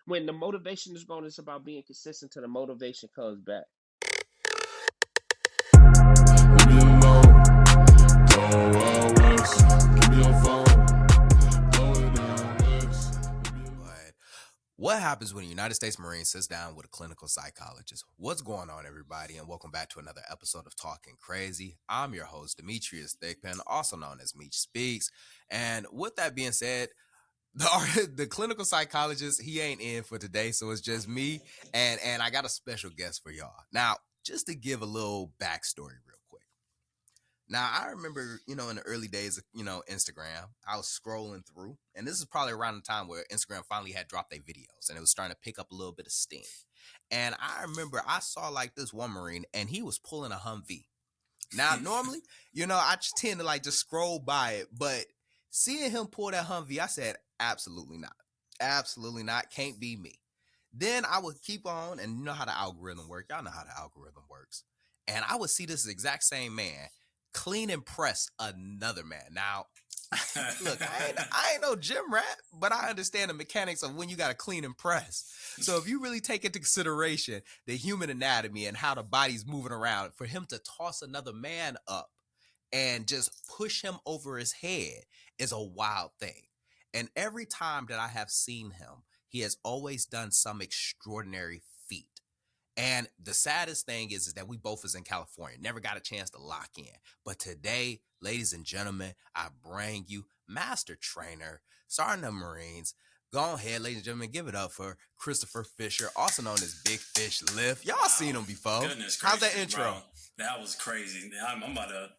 when the motivation is gone, it's about being consistent till the motivation comes back. Leave me alone. Go out west. Give me your phone. Blow it down west. But what happens when a United States Marine sits down with a clinical psychologist? What's going on, everybody? And welcome back to another episode of Talkin Crazy. I'm your host, Demetrius Thickpen, also known as meech.speaks. And with that being said, the clinical psychologist, he ain't in for today, so it's just me, and I got a special guest for y'all. Now, just to give a little backstory real quick. Now, I remember, in the early days of, Instagram, I was scrolling through, and this is probably around the time where Instagram finally had dropped their videos, and it was starting to pick up a little bit of steam. And I remember I saw like this one Marine, and he was pulling a Humvee. Now, normally, I just tend to just scroll by it, but seeing him pull that Humvee, I said, absolutely not. Absolutely not. Can't be me. Then I would keep on, and you know how the algorithm works. Y'all know how the algorithm works. And I would see this exact same man clean and press another man. Now, look, I ain't no gym rat, but I understand the mechanics of when you got to clean and press. So if you really take into consideration the human anatomy and how the body's moving around, for him to toss another man up and just push him over his head is a wild thing. And every time that I have seen him, he has always done some extraordinary feat. And the saddest thing is that we both is in California, never got a chance to lock in. But today, ladies and gentlemen, I bring you Master Trainer, Sergeant of Marines. Go ahead, ladies and gentlemen, give it up for Christopher Fisher, also known as Bigfishlift. Y'all seen him before. Goodness How's gracious, that intro? bro. That was crazy. I'm about to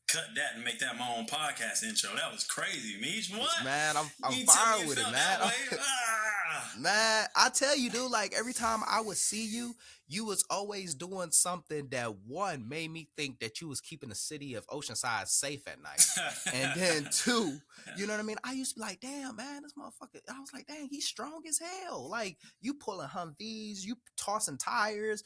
cut that and make that my own podcast intro. That was crazy, Meech. What? Man, I'm You fine with it, man. Ah. Man, I tell you, dude, like every time I would see you, you was always doing something that one made me think that you was keeping the city of Oceanside safe at night. And then two, you know what I mean? I used to be like, damn, man, this motherfucker. I was like, dang, he's strong as hell. Like you pulling Humvees, you tossing tires.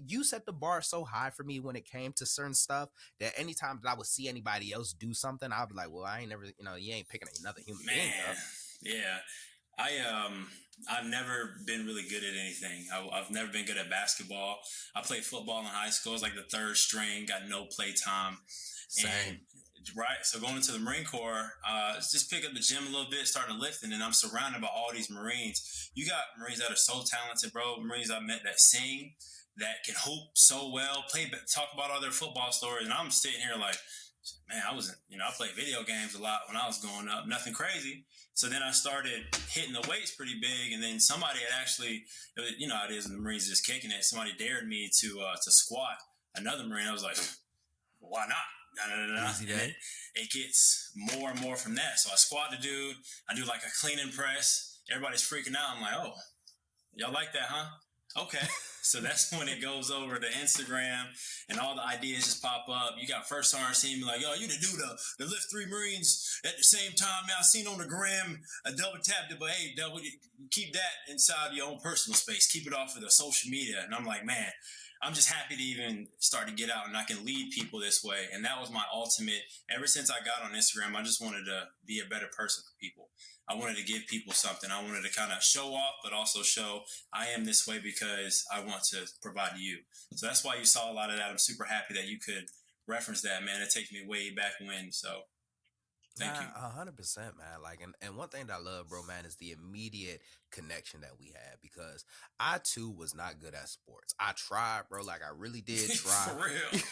You set the bar so high for me when it came to certain stuff that anytime that I would see anybody else do something, I'd be like, well, I ain't never, you ain't picking another human being up. Yeah. I've never been really good at anything. I've never been good at basketball. I played football in high school. I was like the third string, got no play time. Same. And, right. So going into the Marine Corps, just pick up the gym a little bit, starting to lift, and then I'm surrounded by all these Marines. You got Marines that are so talented, bro. Marines I met that sing, that can hoop so well, talk about all their football stories. And I'm sitting here like, man, I played video games a lot when I was growing up. Nothing crazy. So then I started hitting the weights pretty big, and then somebody had actually, how it is when the Marines just kicking it. Somebody dared me to squat another Marine. I was like, why not? Easy day. It gets more and more from that. So I squat the dude. I do like a clean and press. Everybody's freaking out. I'm like, oh, y'all like that, huh? Okay. So that's when it goes over to Instagram and all the ideas just pop up. You got first sergeant seeing me like, yo, you to do the lift 3 Marines at the same time. Man, I seen on the gram, I double tapped it, but hey, keep that inside your own personal space. Keep it off of the social media. And I'm like, man, I'm just happy to even start to get out and I can lead people this way. And that was my ultimate. Ever since I got on Instagram, I just wanted to be a better person for people. I wanted to give people something. I wanted to kind of show off, but also show I am this way because I want to provide to you. So that's why you saw a lot of that. I'm super happy that you could reference that, man. It takes me way back when. So thank you. 100%, man. Like, and one thing that I love, bro, man, is the immediate connection that we had because I too was not good at sports. I tried, bro. Like I really did try. For real.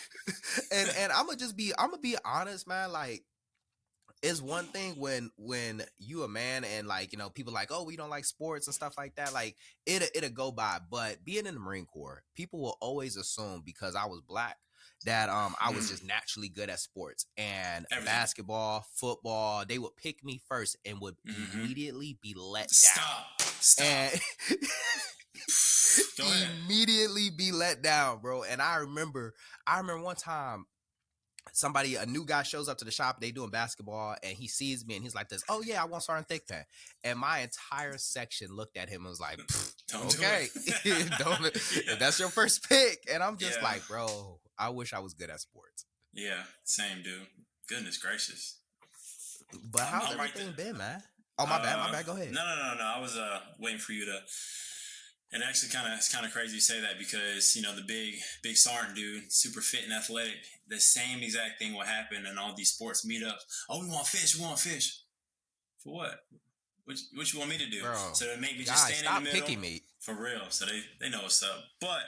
and I'm gonna be honest, man. Like, it's one thing when you a man and people like, oh, we don't like sports and stuff like that. Like it'll go by. But being in the Marine Corps, people will always assume because I was black that I was just naturally good at sports and Everything. Basketball, football. They would pick me first and would immediately be let Stop. And Go ahead. immediately be let down, bro. And I remember one time. A new guy shows up to the shop, they doing basketball, and he sees me and he's like this, oh yeah, I want Sergeant Thickpen. And my entire section looked at him and was like, okay, if that's your first pick. And I'm just like, bro, I wish I was good at sports. Yeah, same dude. Goodness gracious. But how's everything been, man? Oh, my bad. Go ahead. No. I was waiting for you to. And actually, it's kind of crazy you say that because the big sergeant dude, super fit and athletic. The same exact thing will happen in all these sports meetups. Oh, we want fish. For what? What you want me to do? Bro, So they make me guys, just stand in the middle. Stop picking me. For real. So they know what's up. But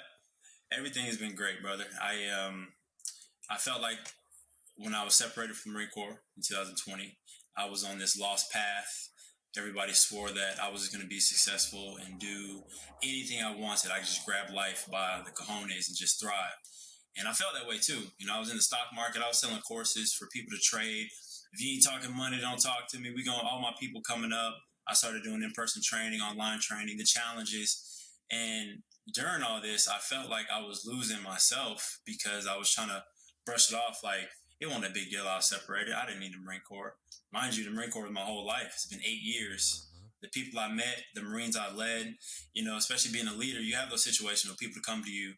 everything has been great, brother. I felt like when I was separated from the Marine Corps in 2020, I was on this lost path. Everybody swore that I was going to be successful and do anything I wanted. I could just grab life by the cojones and just thrive. And I felt that way too. I was in the stock market. I was selling courses for people to trade. If you ain't talking money, don't talk to me. All my people coming up. I started doing in-person training, online training, the challenges. And during all this, I felt like I was losing myself because I was trying to brush it off like it wasn't a big deal I was separated. I didn't need the Marine Corps. Mind you, the Marine Corps was my whole life. It's been 8 years. Mm-hmm. The people I met, the Marines I led, especially being a leader, you have those situations where people come to you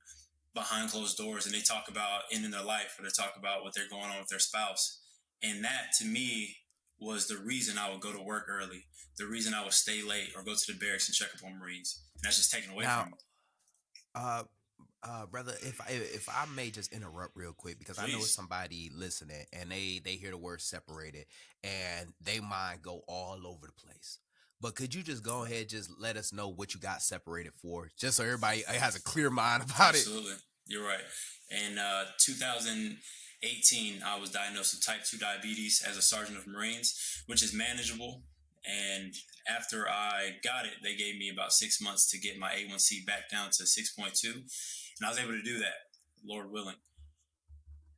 behind closed doors and they talk about ending their life or they talk about what they're going on with their spouse. And that to me was the reason I would go to work early, the reason I would stay late or go to the barracks and check up on Marines. And that's just taken away from me. Brother, if I may just interrupt real quick because Please. I know it's somebody listening and they hear the word separated and they mind go all over the place. But could you just go ahead, just let us know what you got separated for, just so everybody has a clear mind about it? Absolutely, you're right. In 2018, I was diagnosed with type 2 diabetes as a sergeant of Marines, which is manageable. And after I got it, they gave me about 6 months to get my A1C back down to 6.2. And I was able to do that, Lord willing.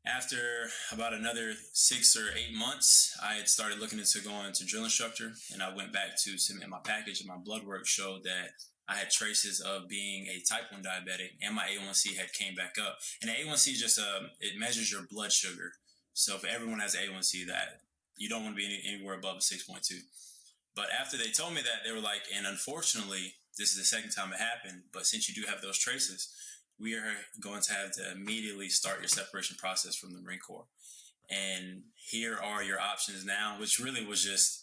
After about another 6 or 8 months, I had started looking into going to drill instructor. And I went back to submit my package, and my blood work showed that I had traces of being a type 1 diabetic, and my A1C had came back up. And the A1C is just it measures your blood sugar. So if everyone has A1C, that you don't want to be anywhere above a 6.2. But after they told me that, they were like, and unfortunately, this is the second time it happened, but since you do have those traces, we are going to have to immediately start your separation process from the Marine Corps. And here are your options now, which really was just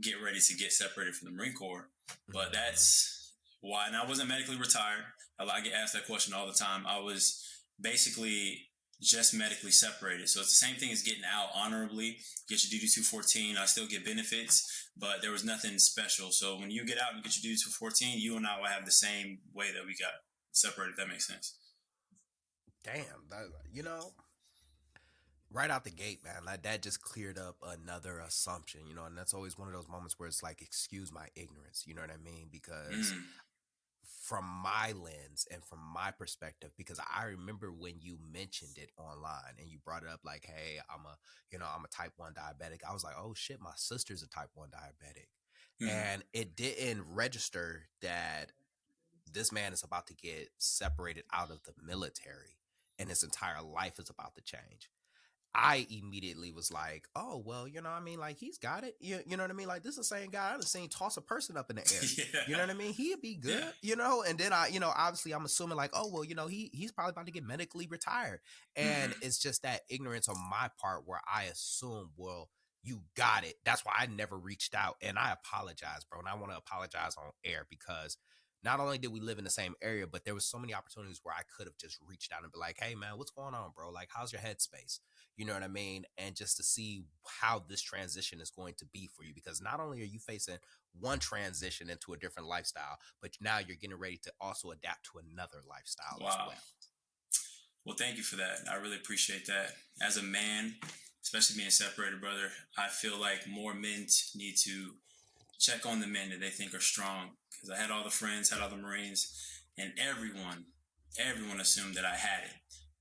get ready to get separated from the Marine Corps. But that's why, and I wasn't medically retired. I get asked that question all the time. I was basically just medically separated. So it's the same thing as getting out honorably, get your DD-214. I still get benefits, but there was nothing special. So when you get out and get your DD-214, you and I will have the same way that we got separated, if that makes sense. Damn, right out the gate, man, that just cleared up another assumption, and that's always one of those moments where it's like, excuse my ignorance, you know what I mean? Because from my lens and from my perspective, because I remember when you mentioned it online and you brought it up like, hey, I'm a type 1 diabetic. I was like, oh shit, my sister's a type 1 diabetic. And it didn't register that this man is about to get separated out of the military and his entire life is about to change. I immediately was like, oh, well, like he's got it. You know what I mean? Like this is the same guy I've seen toss a person up in the air. Yeah. You know what I mean? He'd be good, And then obviously I'm assuming like, oh, well, he's probably about to get medically retired. And it's just that ignorance on my part where I assume, well, you got it. That's why I never reached out. And I apologize, bro. And I want to apologize on air because not only did we live in the same area, but there was so many opportunities where I could have just reached out and be like, hey, man, what's going on, bro? Like, how's your headspace? You know what I mean? And just to see how this transition is going to be for you, because not only are you facing one transition into a different lifestyle, but now you're getting ready to also adapt to another lifestyle as well. Well, thank you for that. I really appreciate that. As a man, especially being separated, brother, I feel like more men need to check on the men that they think are strong. Because I had all the friends, had all the Marines, and everyone assumed that I had it.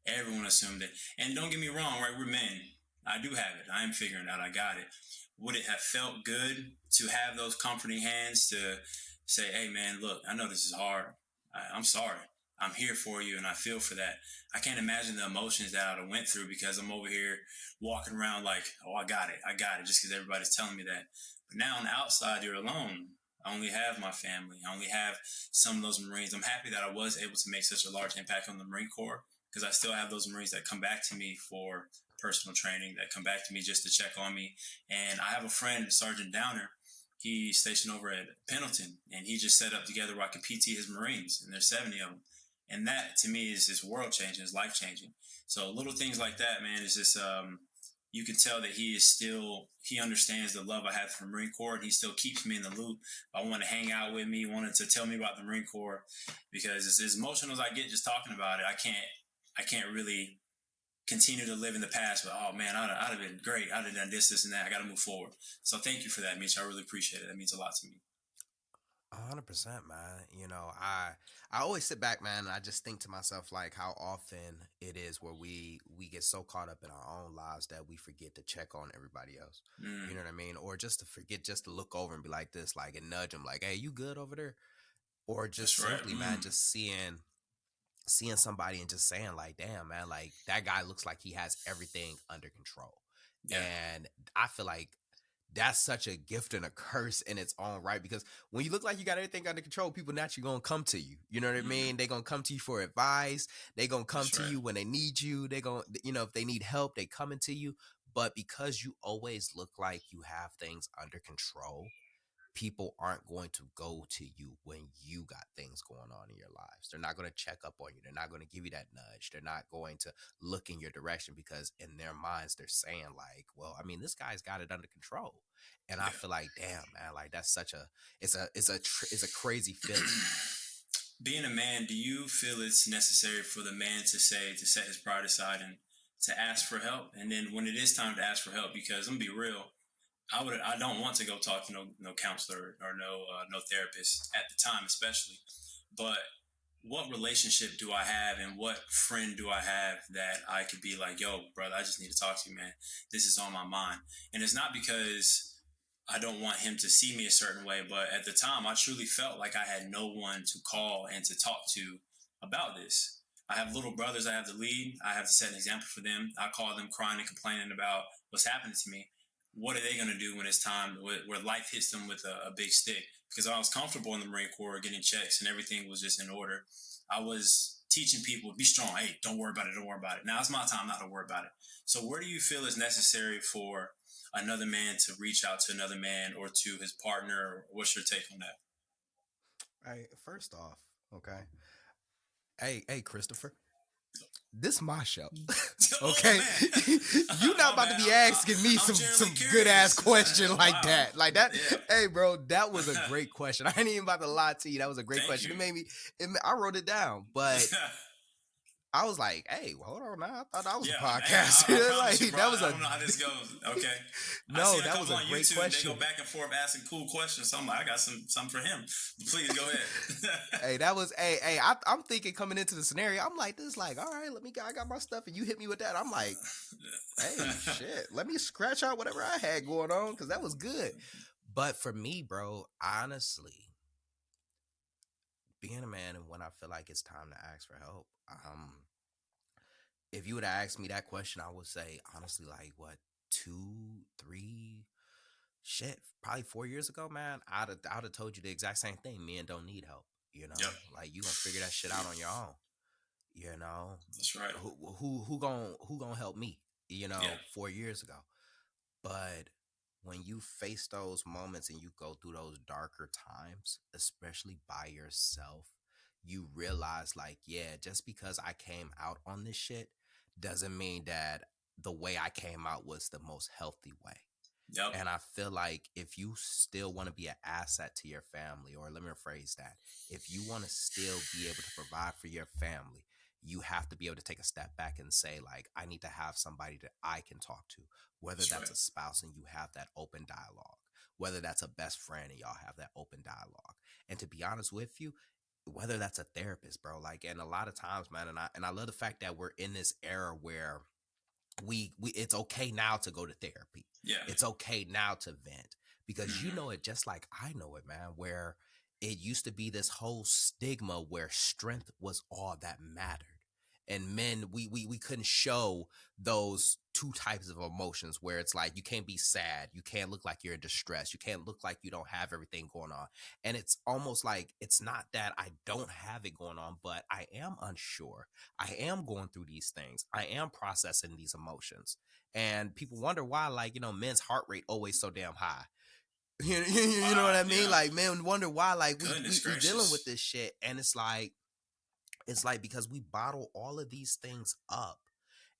Everyone assumed it. And don't get me wrong, right? We're men. I do have it. I am figuring it out. I got it. Would it have felt good to have those comforting hands to say, hey, man, look, I know this is hard. I'm sorry. I'm here for you, and I feel for that. I can't imagine the emotions that I went through because I'm over here walking around like, oh, I got it, just because everybody's telling me that. But now on the outside, you're alone. I only have my family. I only have some of those Marines. I'm happy that I was able to make such a large impact on the Marine Corps because I still have those Marines that come back to me for personal training, that come back to me just to check on me. And I have a friend, Sergeant Downer, He's stationed over at Pendleton, and he just set up together where I can PT his Marines, and there's 70 of them. And that to me is just world changing, is life changing. So little things like that, man, is just you can tell that he understands the love I have for the Marine Corps, and he still keeps me in the loop. I want to hang out with me, wanted to tell me about the Marine Corps, because as emotional as I get just talking about it, I can't really continue to live in the past. But oh man, I'd have been great. I'd have done this, and that. I got to move forward. So thank you for that, Mitch. I really appreciate it. That means a lot to me. 100%, man. I always sit back, man, and I just think to myself like how often it is where we get so caught up in our own lives that we forget to check on everybody else. You know what I mean? Or just to forget just to look over and be like this, like, and nudge them like, "Hey, you good over there?" Or just That's right. simply, man, just seeing somebody and just saying like, "Damn, man, like that guy looks like he has everything under control." Yeah. And I feel like that's such a gift and a curse in its own right, because when you look like you got everything under control, people naturally gonna come to you. You know what I mean? They're gonna come to you for advice. They gonna come That's to right. you when they need you. They gonna, if they need help, they coming to you. But because you always look like you have things under control, people aren't going to go to you when you got things going on in your lives. They're not going to check up on you. They're not going to give you that nudge. They're not going to look in your direction, because in their minds they're saying like, well, I mean, this guy's got it under control. And I feel like, damn, man, like that's such a it's a crazy feeling. Being a man, do you feel it's necessary for the man to set his pride aside and to ask for help? And then when it is time to ask for help, because I'm gonna be real, I don't want to go talk to no counselor or no therapist at the time, especially. But what relationship do I have, and what friend do I have that I could be like, yo, brother, I just need to talk to you, man. This is on my mind. And it's not because I don't want him to see me a certain way, but at the time, I truly felt like I had no one to call and to talk to about this. I have little brothers I have to lead. I have to set an example for them. I call them crying and complaining about what's happening to me. What are they going to do when it's time where life hits them with a big stick? Because I was comfortable in the Marine Corps getting checks and everything was just in order. I was teaching people, be strong. Hey, don't worry about it. Don't worry about it. Now it's my time not to worry about it. So where do you feel is necessary for another man to reach out to another man or to his partner? What's your take on that? Hey, first off, okay. Hey, Christopher. This is my show. Okay. You not about to be asking me some good ass question like that. Like that. Yeah. Hey, bro, that was a great question. I ain't even about to lie to you. That was a great question. You. I wrote it down, but I was like, hey, hold on now. I thought that was a podcast. That was I don't know how this goes. Okay. No, that was a great YouTube, question. They go back and forth asking cool questions. So I'm like, I got some for him. Please go ahead. Hey, that was I'm thinking coming into the scenario, I'm like, this like, all right, I got my stuff and you hit me with that. I'm like, hey, shit, let me scratch out whatever I had going on, because that was good. But for me, bro, honestly, being a man and when I feel like it's time to ask for help, if you would have asked me that question, I would say honestly, like what, 2, 3, shit, probably 4 years ago, man, I'd have told you the exact same thing. Men don't need help, Yep. Like you gonna figure that shit out on your own. That's right. Who gonna help me? 4 years ago. But when you face those moments and you go through those darker times, especially by yourself, you realize like, yeah, just because I came out on this shit doesn't mean that the way I came out was the most healthy way. Yep. And I feel like if you still want to be an asset to your family, or let me rephrase that, if you want to still be able to provide for your family, you have to be able to take a step back and say, like, I need to have somebody that I can talk to, whether that's a spouse and you have that open dialogue, whether that's a best friend and y'all have that open dialogue. And to be honest with you, whether that's a therapist, bro, like, and a lot of times, man, and I love the fact that we're in this era where we it's okay now to go to therapy. Yeah. It's okay now to vent, because you know it just like I know it, man, where it used to be this whole stigma where strength was all that mattered. And men, we couldn't show those two types of emotions, where it's like you can't be sad, you can't look like you're in distress, you can't look like you don't have everything going on. And it's almost like it's not that I don't have it going on, but I am unsure. I am going through these things. I am processing these emotions. And people wonder why, like, men's heart rate always so damn high. You know what I mean? Yeah. Like, man, wonder why. Like, Goodness we dealing with gracious. this shit, and it's like because we bottle all of these things up,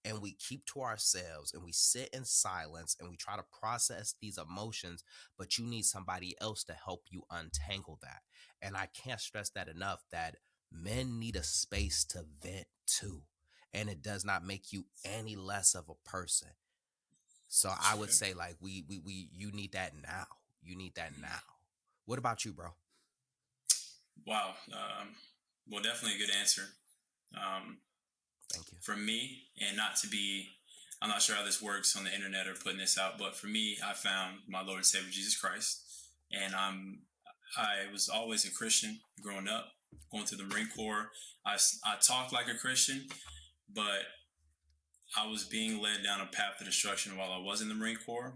and we keep to ourselves, and we sit in silence, and we try to process these emotions. But you need somebody else to help you untangle that. And I can't stress that enough. That men need a space to vent too, and it does not make you any less of a person. So That's I would right. say, like, you need that now. You need that now. What about you, bro? Wow. Well, definitely a good answer. Um, Thank you. for me, and not to be, I'm not sure how this works on the internet or putting this out, but for me, I found my Lord and Savior Jesus Christ, and I was always a Christian growing up, going through the Marine Corps. I talked like a Christian, but I was being led down a path of destruction while I was in the Marine Corps.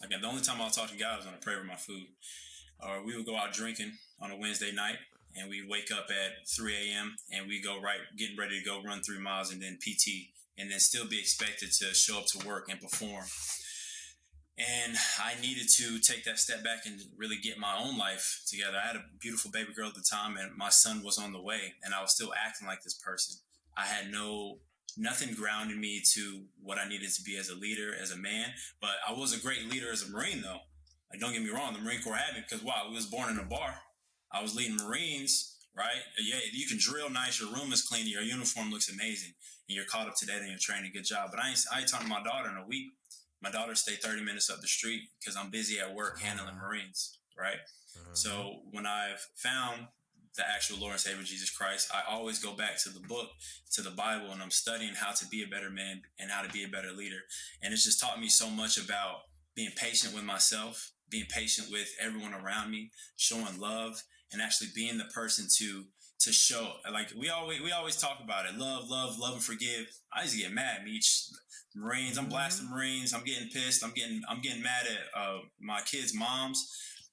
Like the only time I'll talk to God was when I pray over my food, or we would go out drinking on a Wednesday night, and we wake up at 3 a.m. and we go getting ready to go run 3 miles and then PT, and then still be expected to show up to work and perform. And I needed to take that step back and really get my own life together. I had a beautiful baby girl at the time, and my son was on the way, and I was still acting like this person. I had nothing grounded me to what I needed to be as a leader, as a man. But I was a great leader as a Marine, though. Like, don't get me wrong, the Marine Corps had me because, wow, we was born in a bar. I was leading Marines, right? Yeah, you can drill nice, your room is clean, your uniform looks amazing, and you're caught up to date in your training. Good job. But I ain't talking to my daughter in a week. My daughter stayed 30 minutes up the street because I'm busy at work Come on handling now. Marines, right? Mm-hmm. So when I've found the actual Lord and Savior Jesus Christ, I always go back to the book, to the Bible, and I'm studying how to be a better man and how to be a better leader. And it's just taught me so much about being patient with myself, being patient with everyone around me, showing love, and actually being the person to show. Like we always talk about it, love and forgive. I used to get mad, Meech. Marines, I'm blasting Mm-hmm. Marines. I'm getting pissed. I'm getting mad at my kids' moms.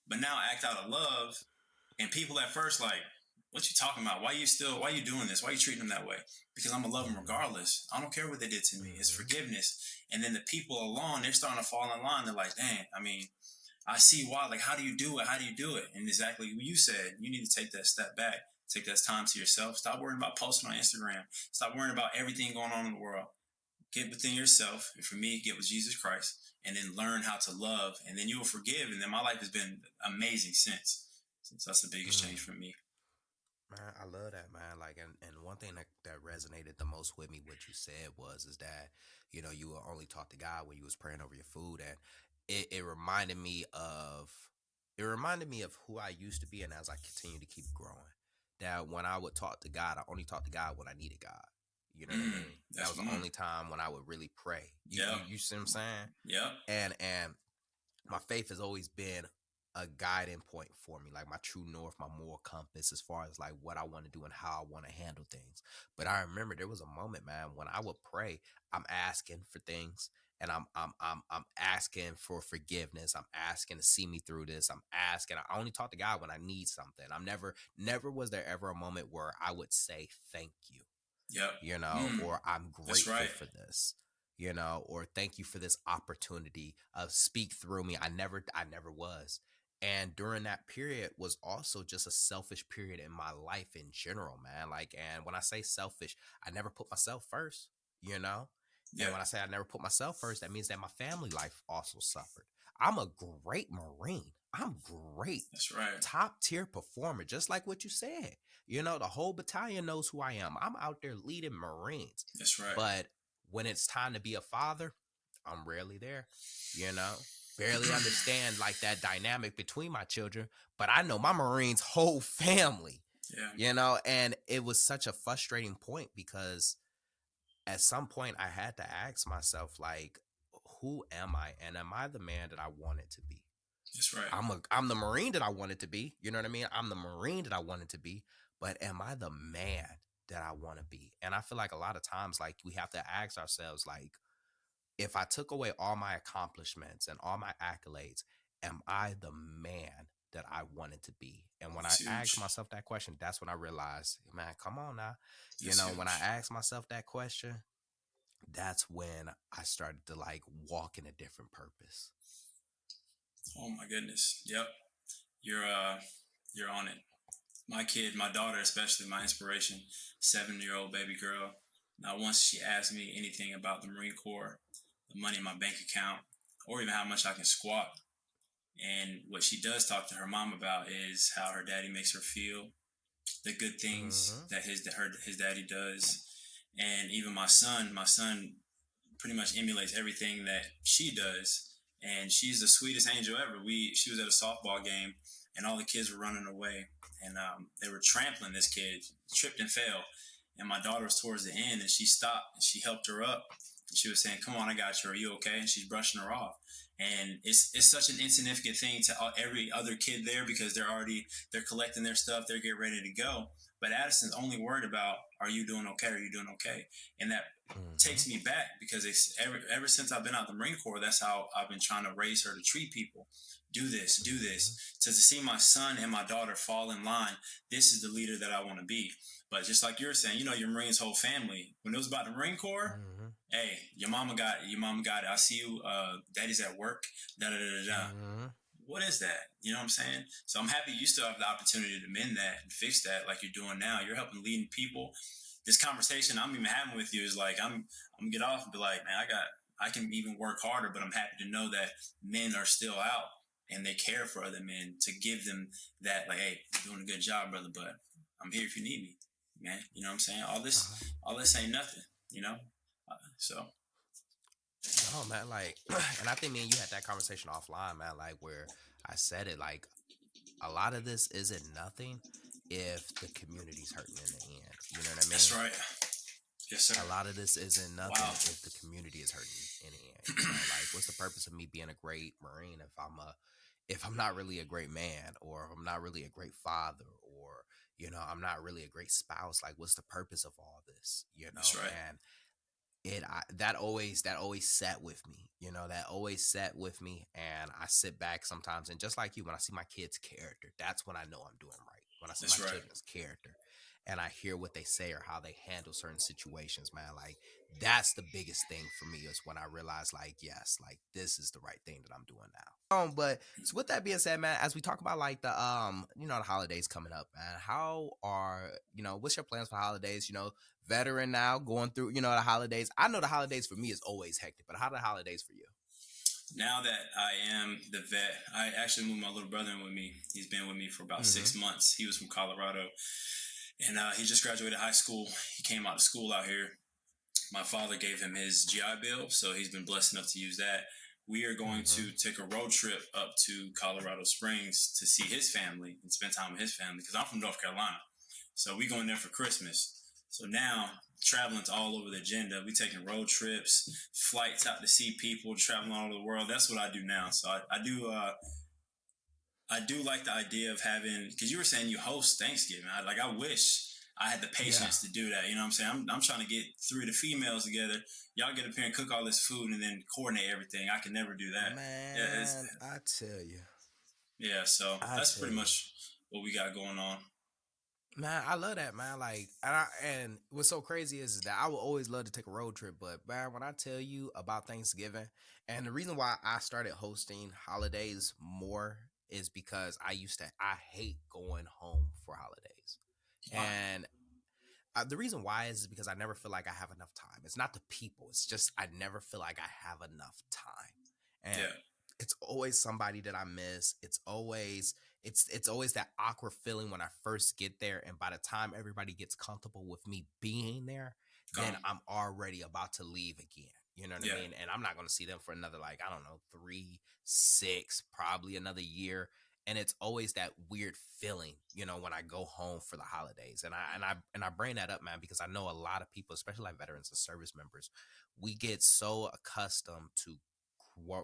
But now I act out of love, and people at first like, what you talking about? Why you doing this? Why you treating them that way? Because I'm gonna love them regardless. I don't care what they did to me. It's Mm-hmm. forgiveness. And then the people along, they're starting to fall in line. They're like, dang, I mean, I see why. Like, how do you do it? How do you do it? And exactly what you said, you need to take that step back. Take that time to yourself. Stop worrying about posting on Instagram. Stop worrying about everything going on in the world. Get within yourself. And for me, get with Jesus Christ. And then learn how to love. And then you will forgive. And then my life has been amazing since. So that's the biggest change for me. Man, I love that, man. Like, and one thing that resonated the most with me, what you said is that, you were only taught to God when you was praying over your food. And it reminded me of, who I used to be. And as I continue to keep growing, that when I would talk to God, I only talked to God when I needed God. You know what I mean? That That's was the only time when I would really pray. Yep. You see what I'm saying? Yep. And my faith has always been a guiding point for me, like my true north, my moral compass, as far as like what I want to do and how I want to handle things. But I remember there was a moment, man, when I would pray, I'm asking for things, and I'm asking for forgiveness. I'm asking to see me through this. I'm asking. I only talk to God when I need something. I'm never was there ever a moment where I would say thank you, Yep. or I'm That's grateful right. for this, or thank you for this opportunity of speak through me. I never was. And during that period was also just a selfish period in my life in general, man. Like, and when I say selfish, I never put myself first, you know? And Yep. when I say I never put myself first, that means that my family life also suffered. I'm a great Marine. I'm great. That's right. Top tier performer, just like what you said. The whole battalion knows who I am. I'm out there leading Marines. That's right. But when it's time to be a father, I'm rarely there, barely understand like that dynamic between my children. But I know my Marines' whole family, Yeah. and it was such a frustrating point because at some point I had to ask myself, like, who am I? And am I the man that I wanted to be? That's right. I'm the Marine that I wanted to be. You know what I mean? I'm the Marine that I wanted to be, but am I the man that I want to be? And I feel like a lot of times, like, we have to ask ourselves, like, if I took away all my accomplishments and all my accolades, am I the man that I wanted to be? And when I That's asked huge. myself that question, that's when I realized, man, come on now. That's When I huge. asked myself that question, that's when I started to like walk in a different purpose. Oh my goodness. Yep. You're on it. My kid, my daughter especially, my inspiration, 7-year-old baby girl. Not once she asked me anything about the Marine Corps, the money in my bank account, or even how much I can squat. And what she does talk to her mom about is how her daddy makes her feel, the good things Mm-hmm. that his daddy does, and even my son pretty much emulates everything that she does. And she's the sweetest angel ever. She was at a softball game, and all the kids were running away, and they were trampling this kid, tripped and fell. And my daughter was towards the end, and she stopped and she helped her up. And she was saying, "Come on, I got you. Are you okay?" And she's brushing her off. And it's such an insignificant thing to every other kid there because they're collecting their stuff, they're getting ready to go. But Addison's only worried about, "Are you doing okay? Are you doing okay?" And that Mm-hmm. takes me back because ever since I've been out of the Marine Corps, that's how I've been trying to raise her to treat people. Do this, do Mm-hmm. this. To see my son and my daughter fall in line, this is the leader that I want to be. But just like you're saying, your Marine's whole family. When it was about the Marine Corps, Mm-hmm. hey, your mama got it. Your mama got it. I see you. Daddy's at work. Da da da da da. Mm-hmm. What is that? You know what I'm saying? So I'm happy you still have the opportunity to mend that and fix that like you're doing now. You're helping leading people. This conversation I'm even having with you is like I'm gonna get off and be like, man, I can even work harder, but I'm happy to know that men are still out and they care for other men to give them that, like, hey, you're doing a good job, brother, but I'm here if you need me, man. You know what I'm saying? Uh-huh. All this ain't nothing, so No, man, like, and I think me and you had that conversation offline, man, like where I said it, like, a lot of this isn't nothing if the community's hurting in the end. You know what I that's mean? right. Yes, sir. A lot of this isn't Wow. nothing if the community is hurting in the end. You know, like, what's the purpose of me being a great Marine if I'm not really a great man, or if I'm not really a great father, or I'm not really a great spouse? Like, what's the purpose of all this? That's right. And that always sat with me, that always sat with me. And I sit back sometimes, and just like you, when I see my kids' character, that's when I know I'm doing right. When I see my That's right. children's character and I hear what they say or how they handle certain situations, man, like, that's the biggest thing for me, is when I realize, like, yes, like, this is the right thing that I'm doing now. But so with that being said, man, as we talk about, like, the holidays coming up, man, what's your plans for holidays? Veteran now, going through, the holidays. I know the holidays for me is always hectic, but how are the holidays for you? Now that I am the vet, I actually moved my little brother in with me. He's been with me for about Mm-hmm. 6 months. He was from Colorado, and he just graduated high school. He came out of school out here. My father gave him his GI Bill, so he's been blessed enough to use that. We are going Mm-hmm. to take a road trip up to Colorado Springs to see his family and spend time with his family because I'm from North Carolina. So we going there for Christmas. So now traveling's all over the agenda. We taking road trips, flights out to see people, traveling all over the world. That's what I do now. So I do like the idea of having, because you were saying you host Thanksgiving. I wish I had the Yeah. patience to do that. You know what I'm saying? I'm trying to get 3 of the females together. Y'all get up here and cook all this food and then coordinate everything. I can never do that. Yeah, Man, I tell you. yeah. So I that's tell pretty you. much what we got going on. Man, I love that, man. Like, and what's so crazy is that I would always love to take a road trip, but man, when I tell you about Thanksgiving, and the reason why I started hosting holidays more is because I hate going home for holidays. Why? And the reason why is because I never feel like I have enough time. It's not the people. It's just I never feel like I have enough time, and Yeah, it's always somebody that I miss. It's always that awkward feeling when I first get there, and by the time everybody gets comfortable with me being there, then gone. I'm already about to leave again. You know what I Yeah, mean? And I'm not going to see them for another, like, I don't know, 3, 6, probably another year. And it's always that weird feeling, when I go home for the holidays. And I bring that up, man, because I know a lot of people, especially like veterans and service members, we get so accustomed to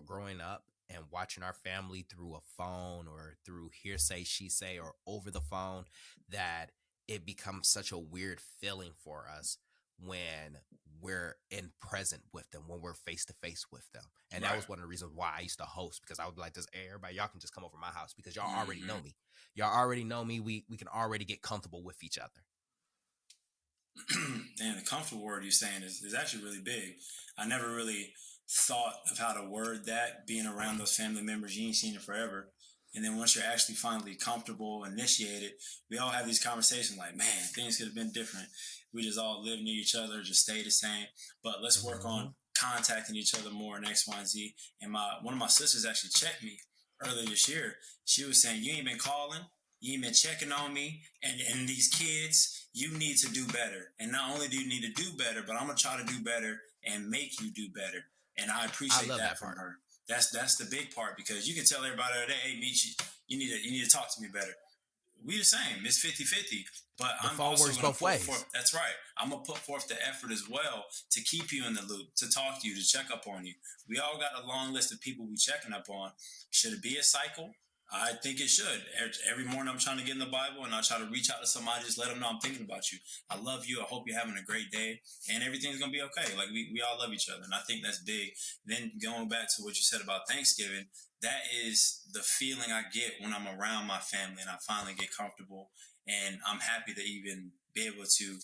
growing up and watching our family through a phone or through hearsay, she say, or over the phone, that it becomes such a weird feeling for us when we're in present with them, when we're face to face with them. And that right. was one of the reasons why I used to host, because I would be like, this, hey, everybody, y'all can just come over my house because y'all already know Mm-hmm. me. Y'all already know me. We can already get comfortable with each other. And the comfortable word you're saying is actually really big. I never really thought of how to word that, being around those family members you ain't seen in forever. And then once you're actually finally comfortable, initiated, we all have these conversations like, man, things could have been different. We just all live near each other, just stay the same. But let's work on contacting each other more in X, Y, and Z. And one of my sisters actually checked me earlier this year. She was saying, you ain't been calling, you ain't been checking on me, and these kids, you need to do better. And not only do you need to do better, but I'm going to try to do better and make you do better. And I appreciate that from her. That's the big part, because you can tell everybody, hey, Meech, you need to talk to me better. We the same. It's 50-50. But I'm also going to put forth. That's right. I'm going to put forth the effort as well to keep you in the loop, to talk to you, to check up on you. We all got a long list of people we checking up on. Should it be a cycle? I think it should. Every morning I'm trying to get in the Bible and I try to reach out to somebody, just let them know I'm thinking about you. I love you. I hope you're having a great day and everything's going to be okay. Like we all love each other. And I think that's big. Then going back to what you said about Thanksgiving, that is the feeling I get when I'm around my family and I finally get comfortable. And I'm happy to even be able to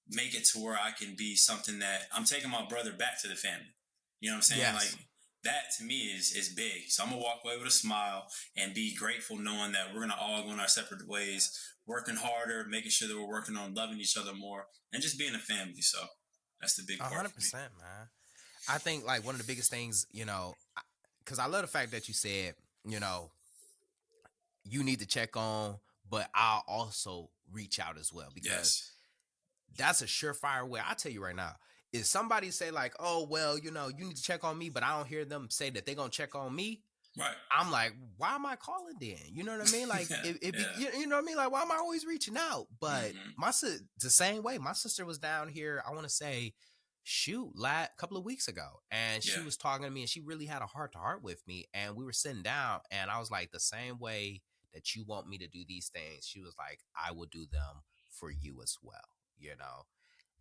make it to where I can be something that I'm taking my brother back to the family. You know what I'm saying? Yes. Like, that to me is big. So I'm going to walk away with a smile and be grateful knowing that we're going to all go in our separate ways, working harder, making sure that we're working on loving each other more and just being a family. So that's the big part. 100%, man. I think like one of the biggest things, because I love the fact that you said, you need to check on, but I'll also reach out as well, because that's a surefire way. I'll tell you right now, if somebody say like, oh, well, you need to check on me, but I don't hear them say that they're going to check on me. Right. I'm like, why am I calling then? You know what I mean? Like, you know what I mean? Like, why am I always reaching out? But the same way, my sister was down here, I want to say, couple of weeks ago. And she was talking to me and she really had a heart to heart with me. And we were sitting down and I was like, the same way that you want me to do these things, she was like, I will do them for you as well,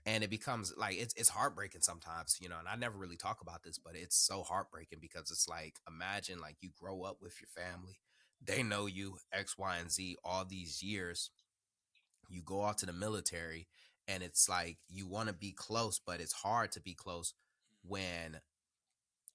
And it becomes like, it's heartbreaking sometimes, and I never really talk about this, but it's so heartbreaking because it's like, imagine like you grow up with your family. They know you X, Y, and Z all these years. You go off to the military and it's like, you want to be close, but it's hard to be close when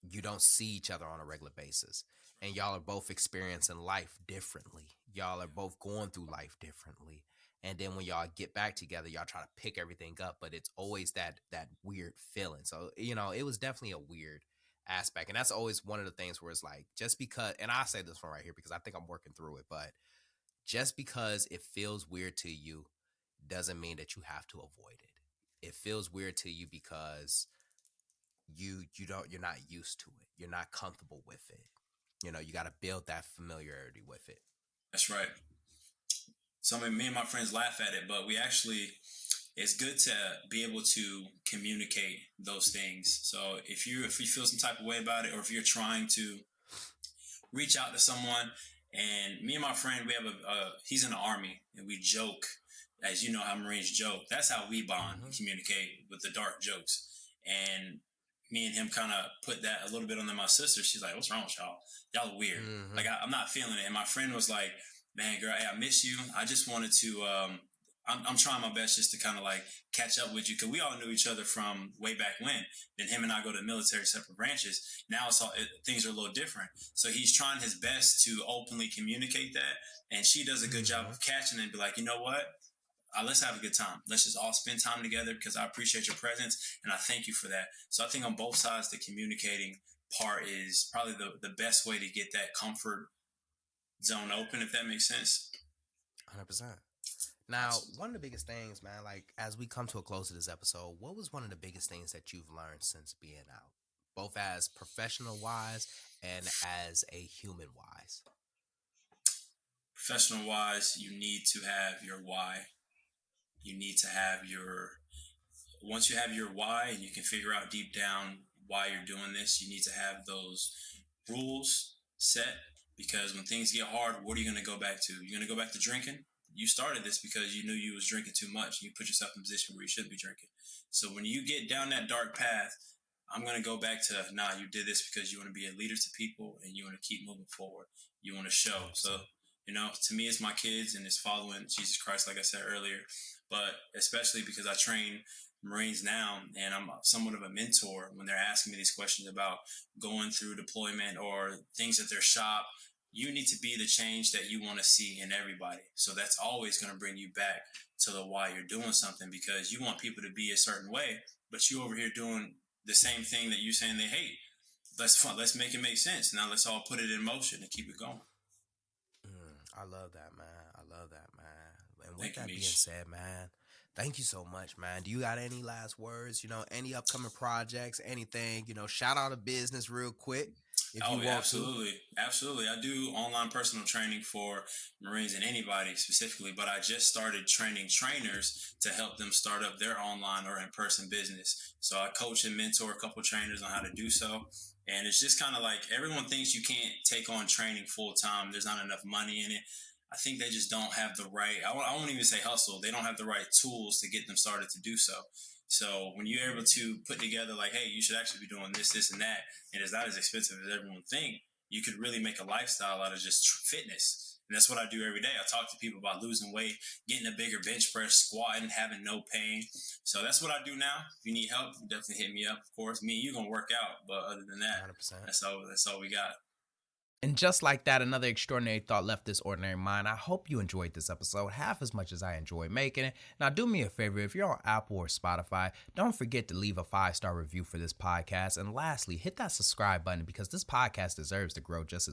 you don't see each other on a regular basis. And y'all are both experiencing life differently. Y'all are both going through life differently. And then when y'all get back together, y'all try to pick everything up, but it's always that weird feeling. So, it was definitely a weird aspect. And that's always one of the things where it's like, just because, and I say this one right here because I think I'm working through it, but just because it feels weird to you doesn't mean that you have to avoid it. It feels weird to you because you're not used to it. You're not comfortable with it. You got to build that familiarity with it. That's right. So me and my friends laugh at it, but it's good to be able to communicate those things. So if you feel some type of way about it, or if you're trying to reach out to someone, and me and my friend, we have he's in the Army, and we joke, as you know how Marines joke. That's how we bond, communicate with the dark jokes. And me and him kind of put that a little bit on my sister. She's like, what's wrong with y'all? Y'all are weird. Like, I'm not feeling it. And my friend was like, man, girl, hey, I miss you. I just wanted to, I'm trying my best just to kind of like catch up with you. Cause we all knew each other from way back when. Then him and I go to the military, separate branches. Now things are a little different. So he's trying his best to openly communicate that. And she does a good job of catching it and be like, you know what? Let's have a good time. Let's just all spend time together because I appreciate your presence and I thank you for that. So I think on both sides, the communicating part is probably the best way to get that comfort zone open, if that makes sense. 100%. Now, one of the biggest things, man, like as we come to a close of this episode, what was one of the biggest things that you've learned since being out, both as professional wise and as a human wise? Professional wise, you need to have your why. You need to have once you have your why and you can figure out deep down why you're doing this, you need to have those rules set, because when things get hard, what are you going to go back to? You're going to go back to drinking? You started this because you knew you was drinking too much. You put yourself in a position where you shouldn't be drinking. So when you get down that dark path, I'm going to go back to, you did this because you want to be a leader to people and you want to keep moving forward. You want to show. So, to me, it's my kids and it's following Jesus Christ, like I said earlier. But especially because I train Marines now, and I'm somewhat of a mentor when they're asking me these questions about going through deployment or things at their shop. You need to be the change that you want to see in everybody. So that's always going to bring you back to the why you're doing something, because you want people to be a certain way, but you over here doing the same thing that you're saying they hate. That's fun. Let's make it make sense. Now let's all put it in motion and keep it going. I love that, man. I love that, man. And with Thank you, that being Meech. said, man, thank you so much, man. Do you got any last words? Any upcoming projects, anything? Shout out a business real quick if you Oh, want to. absolutely. I do online personal training for Marines and anybody specifically, but I just started training trainers to help them start up their online or in-person business. So I coach and mentor a couple trainers on how to do so. And it's just kind of like everyone thinks you can't take on training full time. There's not enough money in it. I think they just don't have the right, I won't even say hustle. They don't have the right tools to get them started to do so. So when you're able to put together like, hey, you should actually be doing this, and that, and it's not as expensive as everyone think, you could really make a lifestyle out of just fitness. And that's what I do every day. I talk to people about losing weight, getting a bigger bench press, squatting, having no pain. So that's what I do now. If you need help, definitely hit me up. Of course, me and you gonna work out, but other than that, 100%. that's all we got. And just like that, another extraordinary thought left this ordinary mind. I hope you enjoyed this episode half as much as I enjoyed making it. Now, do me a favor, if you're on Apple or Spotify, don't forget to leave a 5-star review for this podcast. And lastly, hit that subscribe button, because this podcast deserves to grow just as